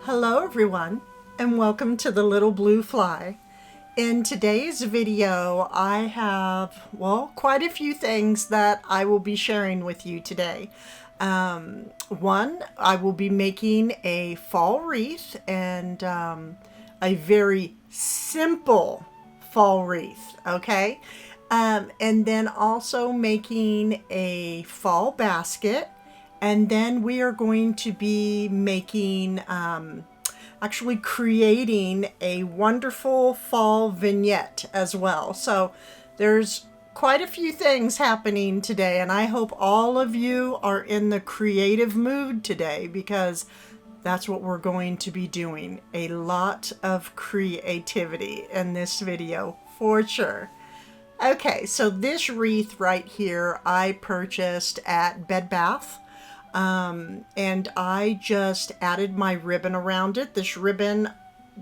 Hello everyone, and welcome to the Little Blue Fly. In today's video, I have, quite a few things that I will be sharing with you today. One, I will be making a fall wreath and a very simple fall wreath, okay? And then also making a fall basket. And then we are going to be making, actually creating a wonderful fall vignette as well. So there's quite a few things happening today, and I hope all of you are in the creative mood today because that's what we're going to be doing. A lot of creativity in this video for sure. Okay, so this wreath right here I purchased at Bed Bath. And I just added my ribbon around it. This ribbon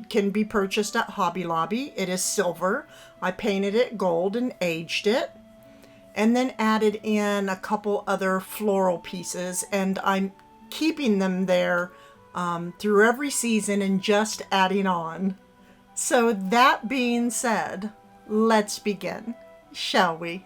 can be purchased at Hobby Lobby. It is silver. I painted it gold and aged it. And then added in a couple other floral pieces. And I'm keeping them there through every season and just adding on. So that being said, let's begin, shall we?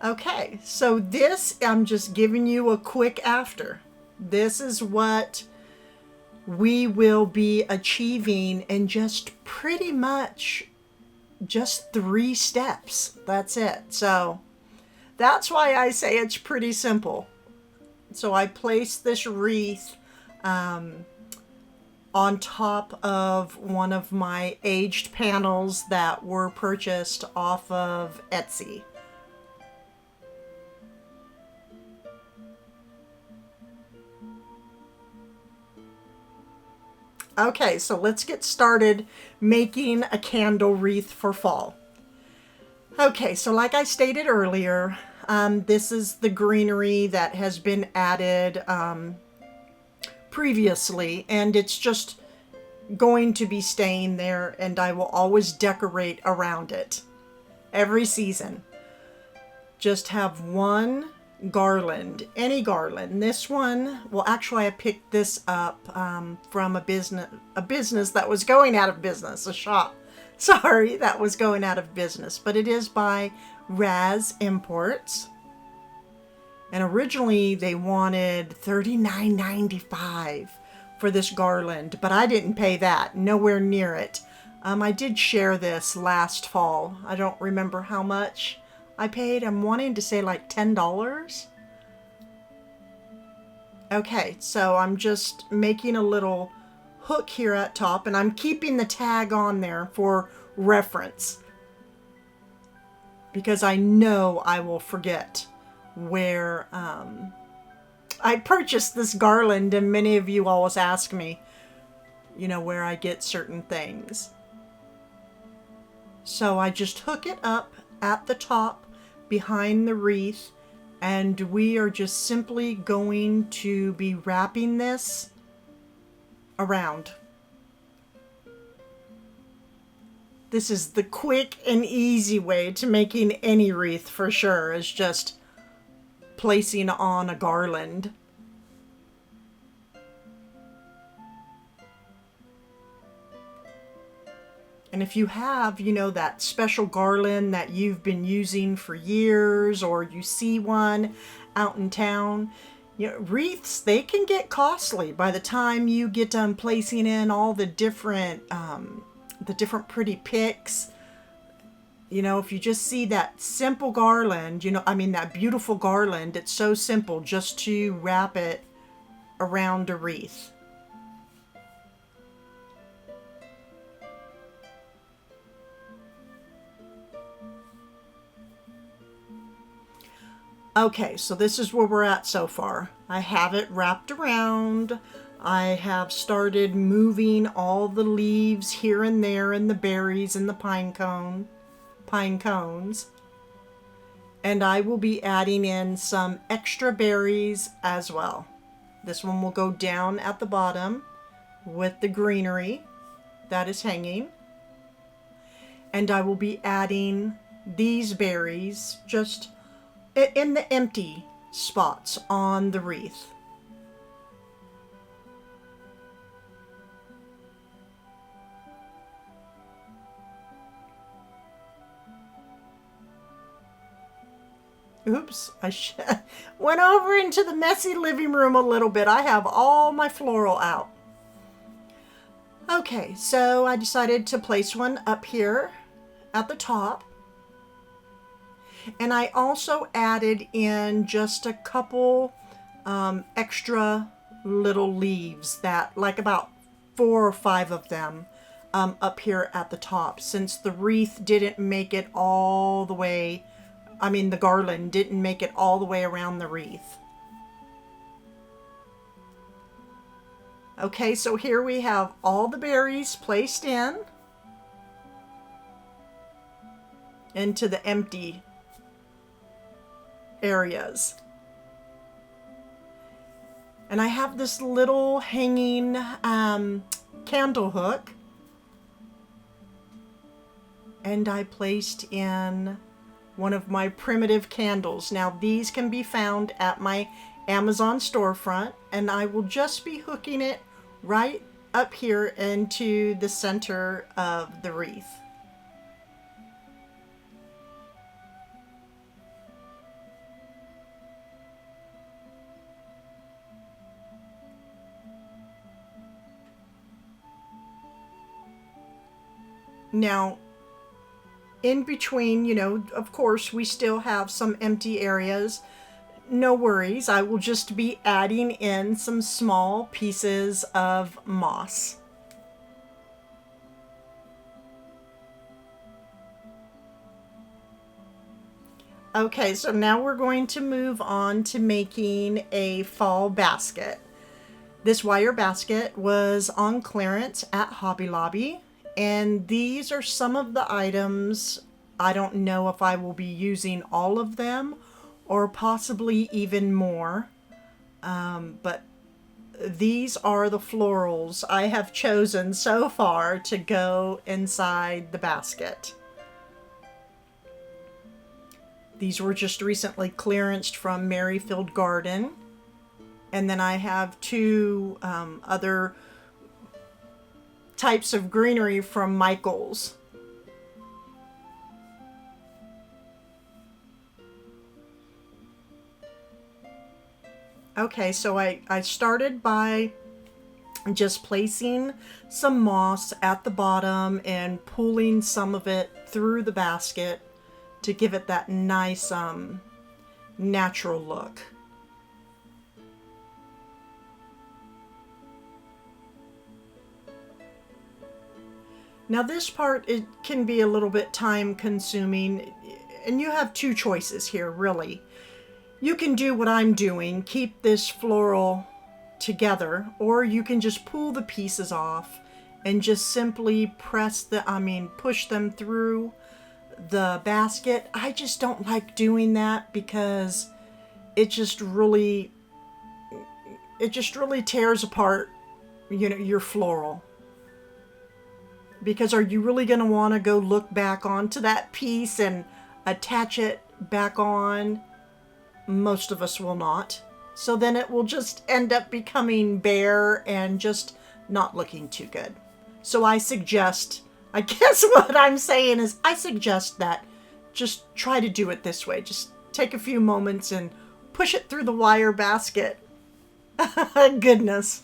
Okay, so this, I'm just giving you a quick after. This is what we will be achieving in just pretty much just 3 steps. That's it. So that's why I say it's pretty simple. So I placed this wreath on top of one of my aged panels that were purchased off of Etsy. Okay, so let's get started making a candle wreath for fall. Okay, so like I stated earlier, this is the greenery that has been added previously, and it's just going to be staying there, and I will always decorate around it every season. Just have one garland, any garland. This one, well, actually I picked this up from a business that was going out of business, a shop, sorry, that was going out of business, but it is by Wreaths Imports. And originally they wanted $39.95 for this garland, but I didn't pay that, nowhere near it. I did share this last fall. I don't remember how much I paid. I'm wanting to say like $10. Okay, so I'm just making a little hook here at top, and I'm keeping the tag on there for reference because I know I will forget where I purchased this garland, and many of you always ask me, you know, where I get certain things. So I just hook it up at the top behind the wreath, and we are just simply going to be wrapping this around. This is the quick and easy way to making any wreath for sure, is just placing on a garland. And if you have, you know, that special garland that you've been using for years, or you see one out in town, you know, wreaths, they can get costly by the time you get done placing in all the different pretty picks. You know, if you just see that simple garland, you know, I mean, that beautiful garland, it's so simple just to wrap it around a wreath. Okay, so this is where we're at so far. I have it wrapped around. I have started moving all the leaves here and there, and the berries and the pine cones. And I will be adding in some extra berries as well. This one will go down at the bottom with the greenery that is hanging. And I will be adding these berries just in the empty spots on the wreath. Oops, I went over into the messy living room a little bit. I have all my floral out. Okay, so I decided to place one up here at the top. And I also added in just a couple extra little leaves, that like about 4 or 5 of them up here at the top, since the wreath didn't make it all the way, I mean the garland didn't make it all the way around the wreath. Okay, so here we have all the berries placed into the empty areas. And I have this little hanging candle hook, and I placed in one of my primitive candles. Now these can be found at my Amazon storefront, and I will just be hooking it right up here into the center of the wreath. Now, in between, you know, of course, we still have some empty areas. No worries, I will just be adding in some small pieces of moss. Okay, so now we're going to move on to making a fall basket. This wire basket was on clearance at Hobby Lobby, and these are some of the items. I don't know if I will be using all of them or possibly even more, but these are the florals I have chosen so far to go inside the basket. These were just recently clearanced from Merrifield Garden. And then I have 2 other types of greenery from Michael's. Okay, so I started by just placing some moss at the bottom and pulling some of it through the basket to give it that nice natural look. Now this part, it can be a little bit time consuming, and you have 2 choices here really. You can do what I'm doing, keep this floral together, or you can just pull the pieces off and just simply push them through the basket. I just don't like doing that because it just really tears apart, you know, your floral. Because are you really going to want to go look back onto that piece and attach it back on? Most of us will not. So then it will just end up becoming bare and just not looking too good. So I guess what I'm saying is I suggest that just try to do it this way. Just take a few moments and push it through the wire basket. Goodness.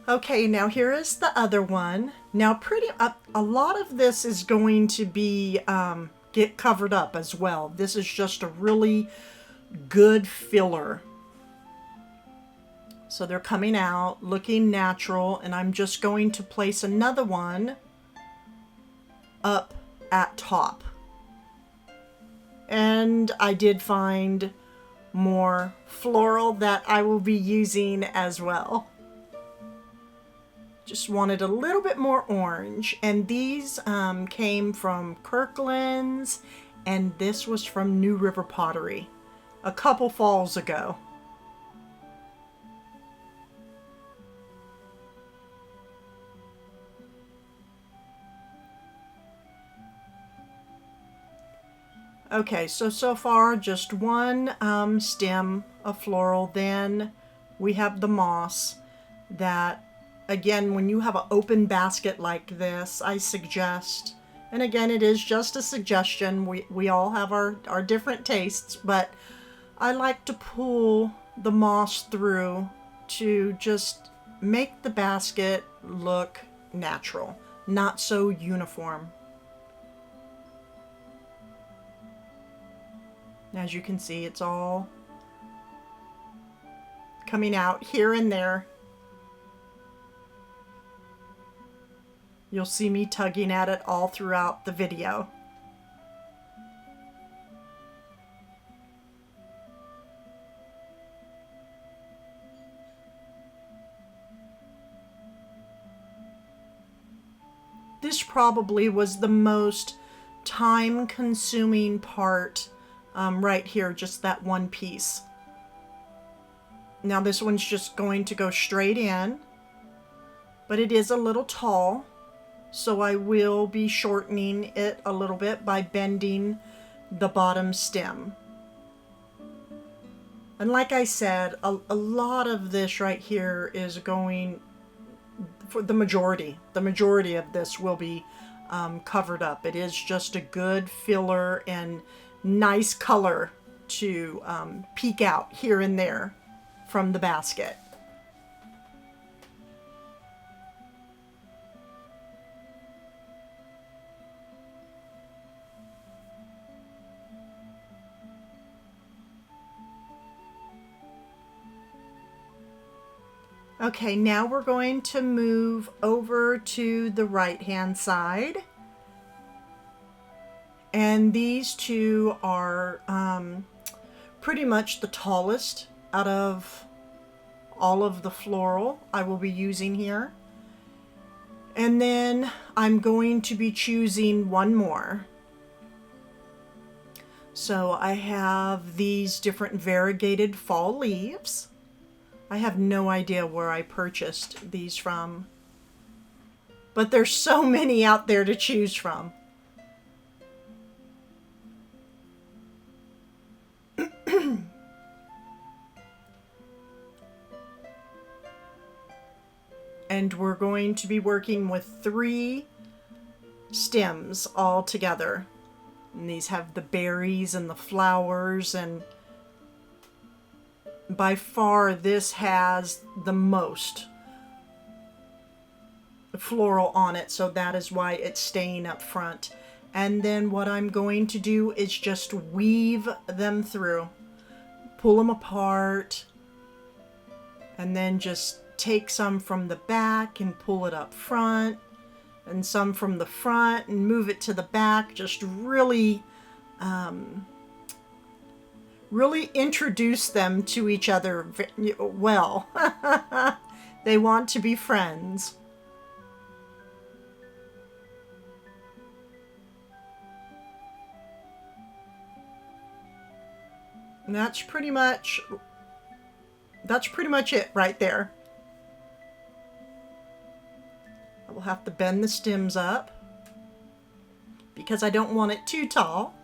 Okay, now here is the other one. Now a lot of this is going to be get covered up as well. This is just a really good filler. So they're coming out looking natural, and I'm just going to place another one up at top. And I did find more floral that I will be using as well. Just wanted a little bit more orange. And these came from Kirkland's, and this was from New River Pottery a couple falls ago. Okay, so far just one stem of floral. Then we have the moss that, again, when you have an open basket like this, I suggest, and again, it is just a suggestion. We all have our different tastes, but I like to pull the moss through to just make the basket look natural, not so uniform. As you can see, it's all coming out here and there. You'll see me tugging at it all throughout the video. This probably was the most time-consuming part right here, just that one piece. Now this one's just going to go straight in, but it is a little tall, so I will be shortening it a little bit by bending the bottom stem. And like I said, a lot of this right here is going, for the majority of this will be covered up. It is just a good filler and nice color to peek out here and there from the basket. Okay, now we're going to move over to the right-hand side. And these two are pretty much the tallest out of all of the floral I will be using here. And then I'm going to be choosing one more. So I have these different variegated fall leaves. I have no idea where I purchased these from, but there's so many out there to choose from. And we're going to be working with 3 stems all together. And these have the berries and the flowers, and by far this has the most floral on it, so that is why it's staying up front. And then what I'm going to do is just weave them through, pull them apart, and then just take some from the back and pull it up front, and some from the front and move it to the back. Just really really introduce them to each other well. They want to be friends. And that's pretty much it right there. I will have to bend the stems up because I don't want it too tall.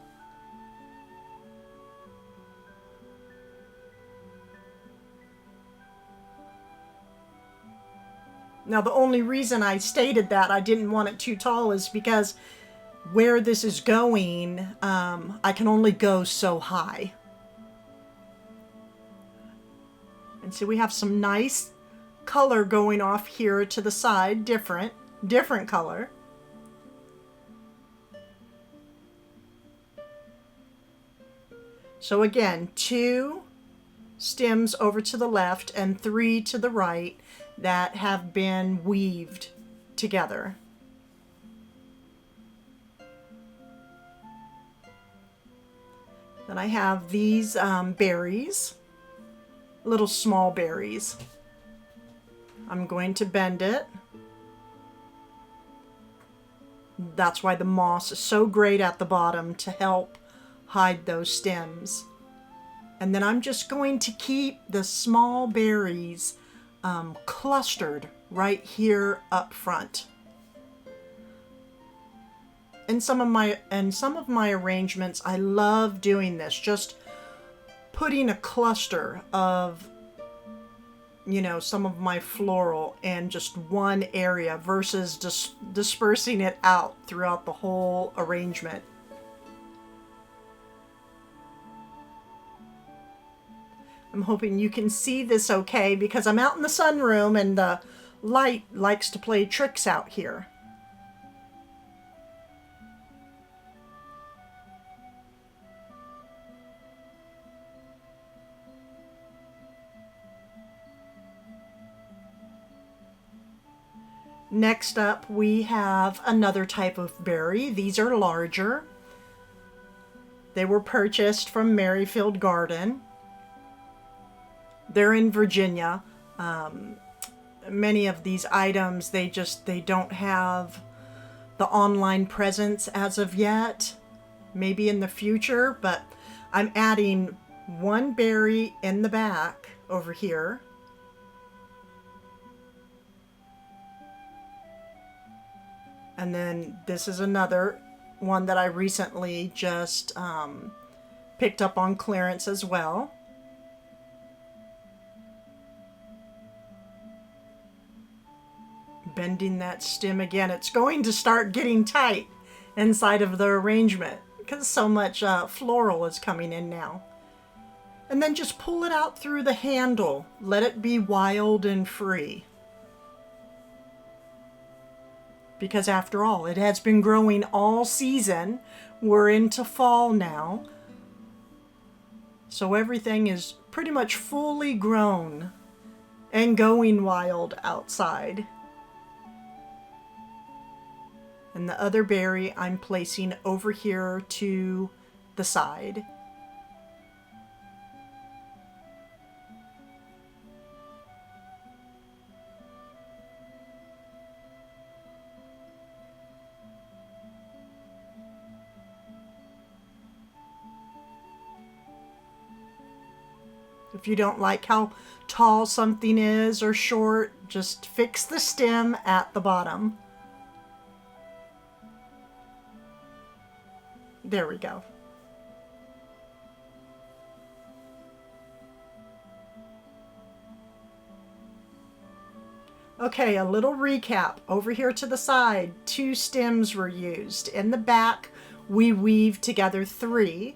Now, the only reason I stated that I didn't want it too tall is because where this is going, I can only go so high. And so we have some nice color going off here to the side, different color. So again, 2 stems over to the left and 3 to the right that have been weaved together. Then I have these berries, little small berries. I'm going to bend it that's why the moss is so great at the bottom to help hide those stems. And then I'm just going to keep the small berries clustered right here up front. In some of my arrangements, I love doing this, just putting a cluster of, you know, some of my floral in just one area versus just dispersing it out throughout the whole arrangement. I'm hoping you can see this okay because I'm out in the sunroom and the light likes to play tricks out here. Next up, we have another type of berry. These are larger. They were purchased from Merrifield Garden. They're in Virginia. Many of these items, they don't have the online presence as of yet. Maybe in the future, but I'm adding one berry in the back over here. And then this is another one that I recently just picked up on clearance as well. Bending that stem again. It's going to start getting tight inside of the arrangement because so much floral is coming in now. And then just pull it out through the handle. Let it be wild and free. Because after all, it has been growing all season. We're into fall now. So everything is pretty much fully grown and going wild outside. And the other berry I'm placing over here to the side. If you don't like how tall something is or short, just fix the stem at the bottom. There we go. Okay, a little recap. Over here to the side, 2 stems were used. In the back, we weaved together 3.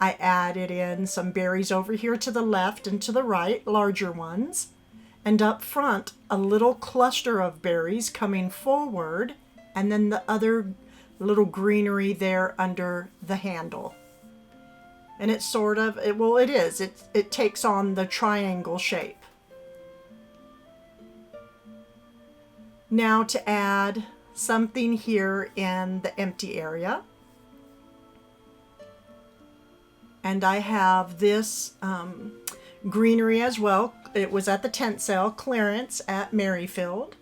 I added in some berries over here to the left and to the right, larger ones. And up front, a little cluster of berries coming forward, and then the other little greenery there under the handle. And it's sort of, it takes on the triangle shape. Now to add something here in the empty area. And I have this greenery as well. It was at the tent sale clearance at Merrifield.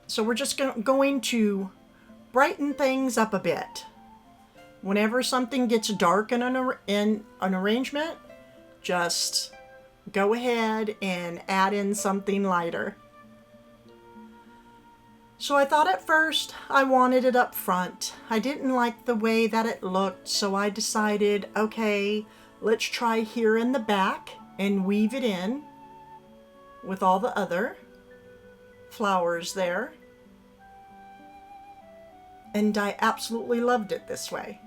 So we're just going to brighten things up a bit. Whenever something gets dark in an arrangement, just go ahead and add in something lighter. So I thought at first I wanted it up front. I didn't like the way that it looked, so I decided, okay, let's try here in the back and weave it in with all the other flowers there. And I absolutely loved it this way.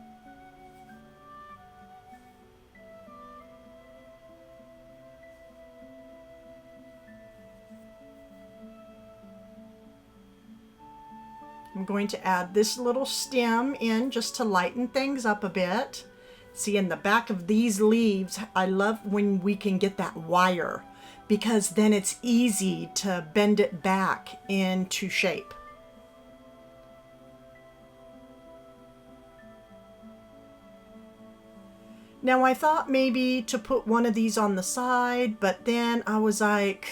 I'm going to add this little stem in just to lighten things up a bit. See, in the back of these leaves, I love when we can get that wire because then it's easy to bend it back into shape. Now I thought maybe to put one of these on the side, but then I was like,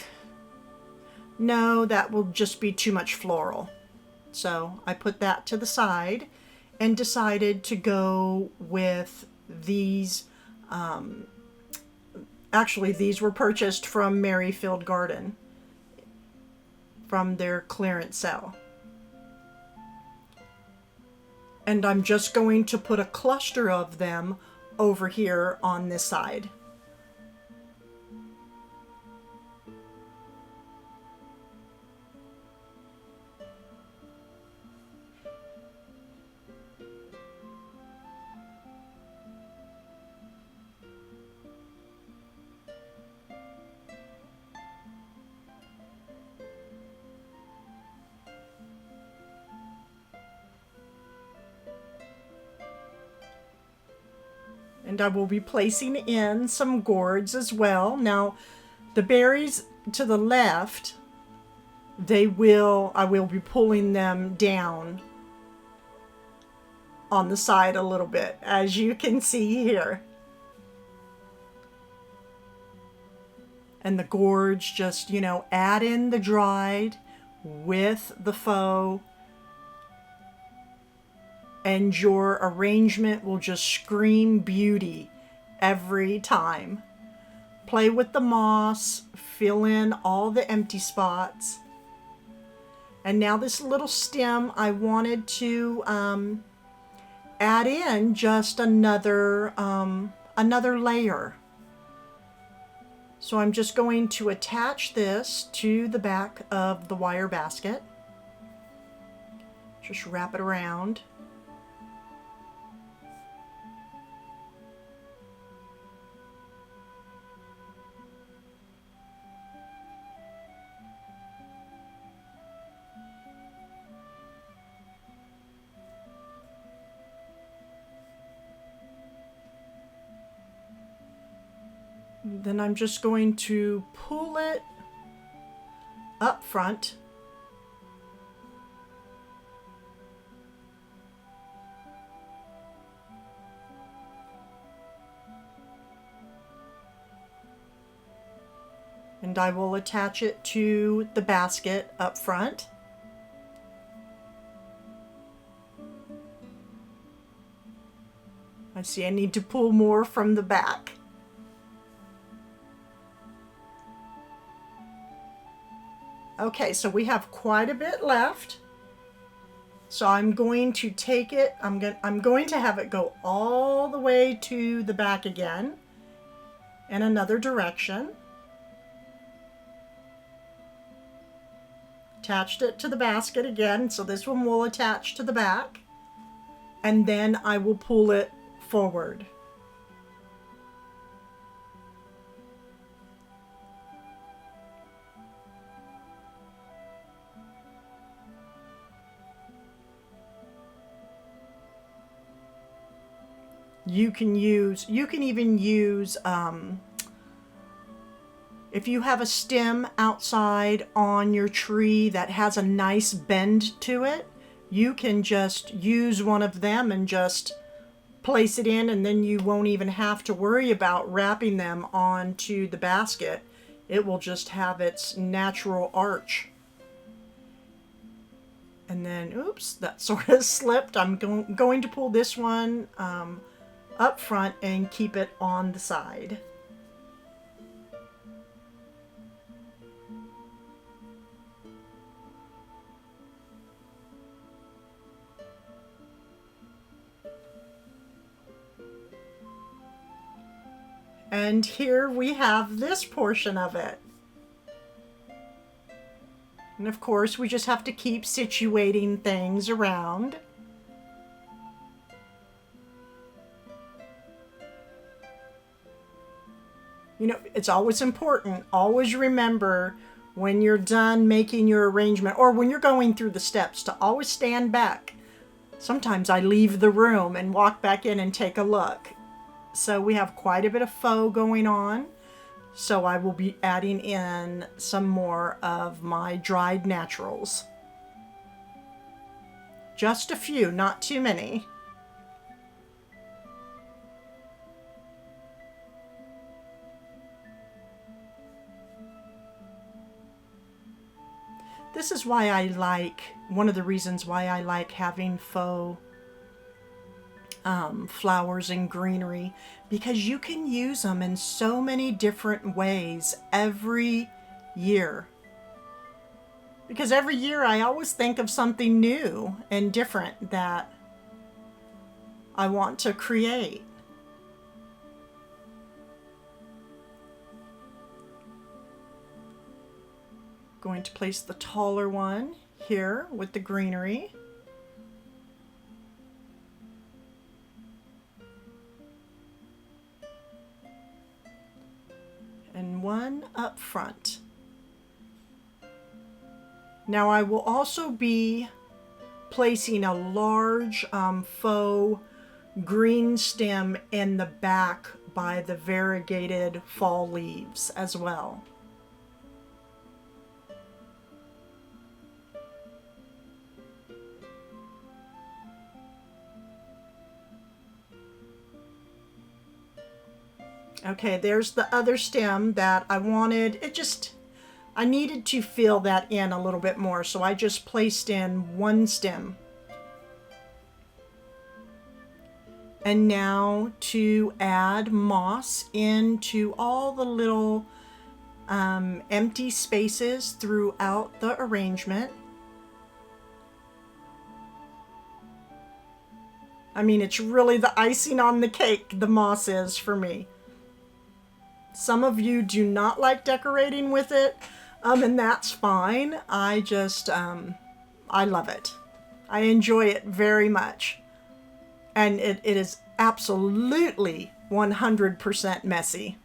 no, that will just be too much floral. So I put that to the side and decided to go with these. Actually, these were purchased from Merrifield Garden from their clearance sale. And I'm just going to put a cluster of them over here on this side. And I will be placing in some gourds as well. Now, the berries to the left, I will be pulling them down on the side a little bit, as you can see here. And the gourds, just, add in the dried with the faux, and your arrangement will just scream beauty every time. Play with the moss, fill in all the empty spots. And now this little stem, I wanted to add in just another layer. So I'm just going to attach this to the back of the wire basket. Just wrap it around. Then I'm just going to pull it up front. And I will attach it to the basket up front. I see I need to pull more from the back. Okay, so we have quite a bit left. So I'm going to take it, I'm going to have it go all the way to the back again in another direction. Attached it to the basket again, so this one will attach to the back. And then I will pull it forward. You can even use, if you have a stem outside on your tree that has a nice bend to it, you can just use one of them and just place it in, and then you won't even have to worry about wrapping them onto the basket. It will just have its natural arch. And then, oops, that sort of slipped. I'm going to pull this one up front and keep it on the side. And here we have this portion of it. And of course, we just have to keep situating things around. It's always important. Always remember when you're done making your arrangement, or when you're going through the steps, to always stand back. Sometimes I leave the room and walk back in and take a look. So we have quite a bit of faux going on. So I will be adding in some more of my dried naturals. Just a few, not too many. This is why I like, one of the reasons why I like having faux flowers and greenery, because you can use them in so many different ways every year. Because every year I always think of something new and different that I want to create. Going to place the taller one here with the greenery. And one up front. Now I will also be placing a large faux green stem in the back by the variegated fall leaves as well. Okay, there's the other stem that I wanted. I needed to fill that in a little bit more, so I just placed in one stem. And now to add moss into all the little empty spaces throughout the arrangement. I mean, it's really the icing on the cake, the moss is for me. Some of you do not like decorating with it, and that's fine. I love it. I enjoy it very much. And it is absolutely 100% messy.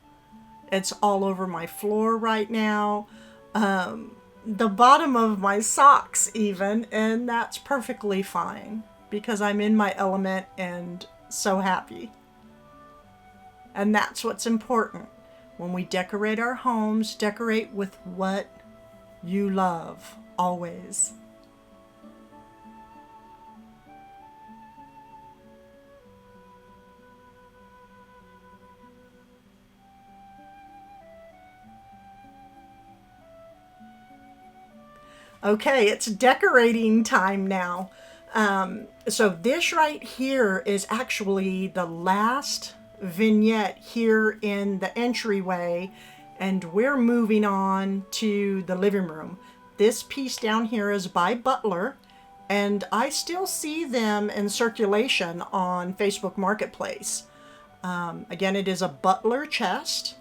It's all over my floor right now. The bottom of my socks even, and that's perfectly fine because I'm in my element and so happy. And that's what's important. When we decorate our homes, decorate with what you love, always. Okay, it's decorating time now. So this right here is actually the last vignette here in the entryway, and we're moving on to the living room. This piece down here is by Butler, and I still see them in circulation on Facebook Marketplace. Again, it is a Butler chest,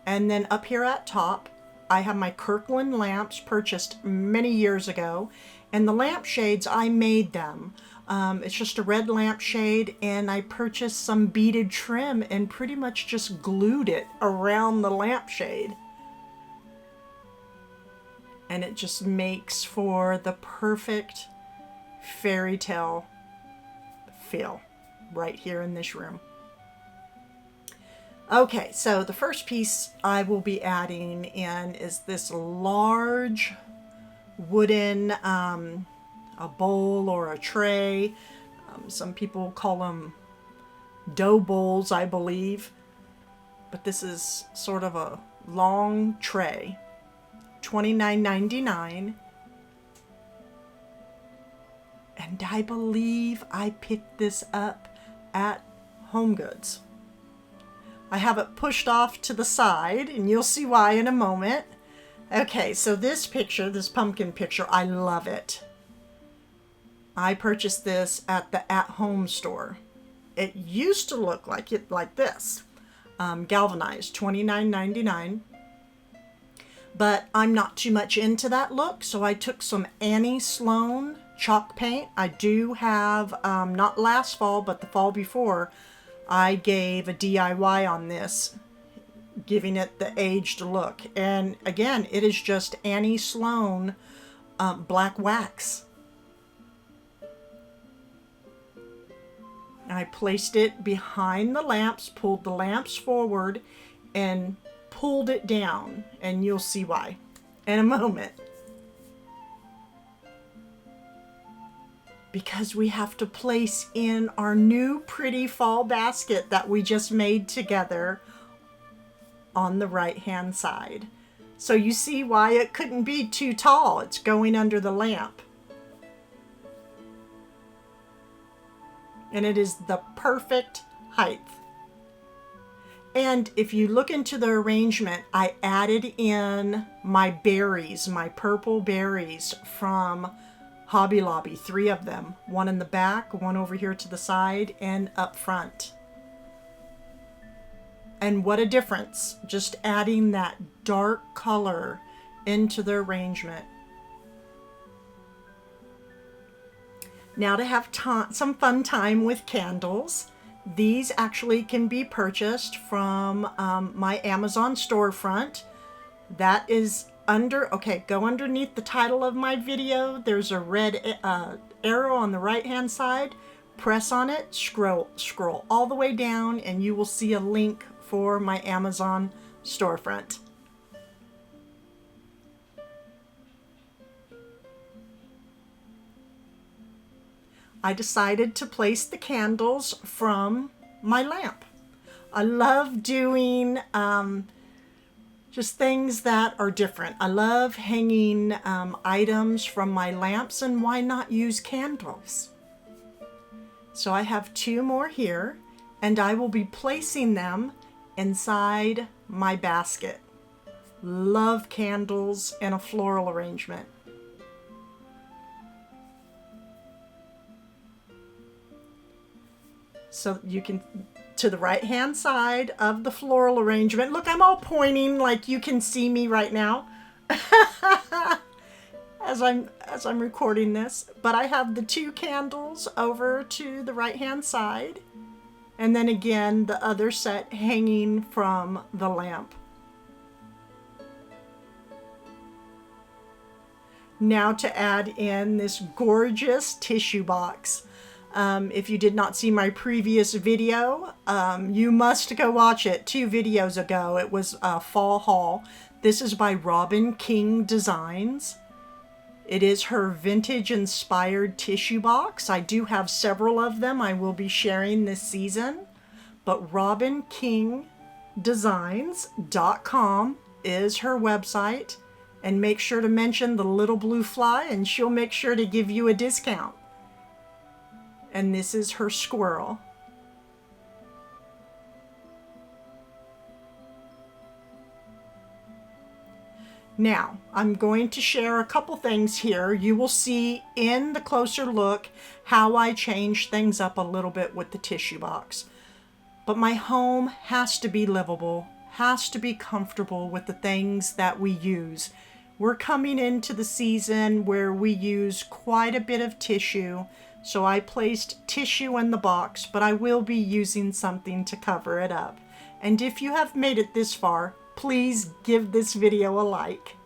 and then up here at top I have my Kirkland lamps purchased many years ago, and the lampshades I made them. It's just a red lampshade, and I purchased some beaded trim and pretty much just glued it around the lampshade. And it just makes for the perfect fairy tale feel right here in this room. Okay, so the first piece I will be adding in is this large wooden a bowl or a tray. Some people call them dough bowls, I believe. But this is sort of a long tray. $29.99. And I believe I picked this up at HomeGoods. I have it pushed off to the side, and you'll see why in a moment. Okay, so this picture, this pumpkin picture, I love it. I purchased this at the at-home store. It used to look like this, galvanized, $29.99. But I'm not too much into that look, so I took some Annie Sloan chalk paint. I do have, not last fall, but the fall before, I gave a DIY on this, giving it the aged look. And again, it is just Annie Sloan black wax. I placed it behind the lamps, pulled the lamps forward, and pulled it down. And you'll see why in a moment. Because we have to place in our new pretty fall basket that we just made together on the right hand side. So you see why it couldn't be too tall. It's going under the lamp. And it is the perfect height. And if you look into the arrangement, I added in my berries, my purple berries from Hobby Lobby, 3 of them. One in the back, one over here to the side, and up front. And what a difference, just adding that dark color into the arrangement. Now to have some fun time with candles. These actually can be purchased from my Amazon storefront. That is go underneath the title of my video. There's a red arrow on the right hand side. Press on it, scroll all the way down, and you will see a link for my Amazon storefront. I decided to place the candles from my lamp. I love doing just things that are different. I love hanging items from my lamps, and why not use candles? So I have 2 more here, and I will be placing them inside my basket. Love candles in a floral arrangement. So you can, to the right hand side of the floral arrangement. Look, I'm all pointing like you can see me right now as I'm recording this. But I have the 2 candles over to the right hand side. And then again, the other set hanging from the lamp. Now to add in this gorgeous tissue box. If you did not see my previous video, you must go watch it. 2 videos ago, it was a fall haul. This is by Robin King Designs. It is her vintage inspired tissue box. I do have several of them I will be sharing this season. But RobinKingDesigns.com is her website. And make sure to mention the little blue fly and she'll make sure to give you a discount. And this is her squirrel. Now, I'm going to share a couple things here. You will see in the closer look how I change things up a little bit with the tissue box. But my home has to be livable, has to be comfortable with the things that we use. We're coming into the season where we use quite a bit of tissue. So I placed tissue in the box, but I will be using something to cover it up. And if you have made it this far, please give this video a like.